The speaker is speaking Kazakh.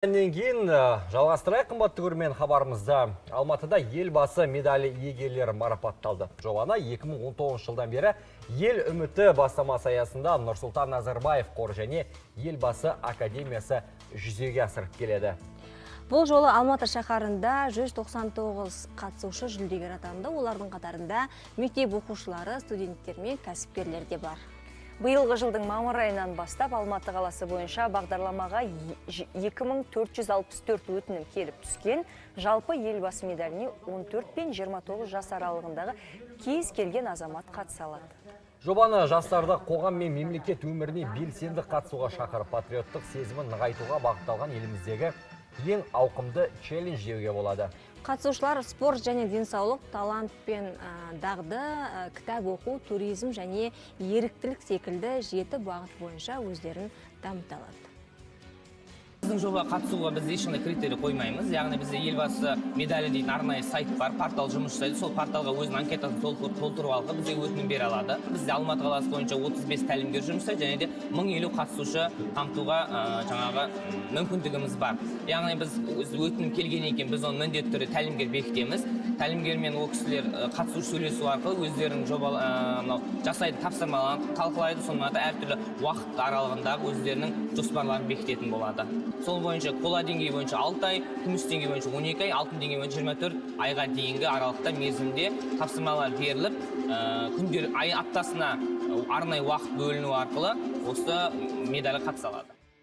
Кейін жалғастырайық қымбатты көрермен хабарымызда. Алматыда елбасы медалі иегерлері марапатталды. Жобаны 2019 жылдан бері ел үміті бастамасы аясында Нұрсұлтан Назарбаев қоры және елбасы академиясы жүзеге асырып келеді. Бұл жолы Алматы шаһарында 199 қатысушы жүлдегер атанды. Олардың қатарында мектеп оқушылары, студенттер мен кәсіпкерлер де бар. Биылғы жылдың мамыр айынан бастап Алматы қаласы бойынша бағдарламаға 2464 өтінім келіп түскен. Жалпы елбасы медаліне 14 пен 29 жас аралығындағы кез келген азамат қатыса алады. Жобаны жастарды қоғам мен мемлекет өміріне белсенді қатысуға шақырып, патриоттық сезімін нығайтуға бағытталған еліміздегі ең ауқымды челлендж деуге болады. Қатысушылар спорт және денсаулық, талант пен дағды, кітап оқу, туризм және еріктілік секілді 7 бағыт бойынша өздерін дамыта алады. Біздің жоба қатысуға біз ешқандай критерий қоймаймыз. Яғни бізде елбасы медалі дейтін арнайы сайт бар, портал жұмыс жасайды. Сол порталға өзінің анкетасын толтырып алып, бізге өтінім бере алады. Бізде Алматы қаласы бойынша 35 тәлімгер жұмыс жасайды, және де 1050 қатысушы қамтуға жаңағы мүмкіндігіміз бар. Яғни біз өтінім келгеннен кейін біз оны міндетті түрде тәлімгер бекітеміз. Тәлімгермен ол кісілер қатысушы сөйлесу арқылы өздерінің жасайды, тапсырмаларын талқылайды, сонымен қатар әртүрлі уақыт аралығындағы өздерінің жоспарларын бекітетін болады. Сол бойынша қола деңгейі бойынша 6 ай, күміс деңгейі бойынша 12 ай, алтын деңгейі бойынша 24 айға дейінгі аралықта мерзімде тапсырмалар беріліп, күндер аптасына арнайы уақыт бөліну арқылы осы медалі қатыса алады.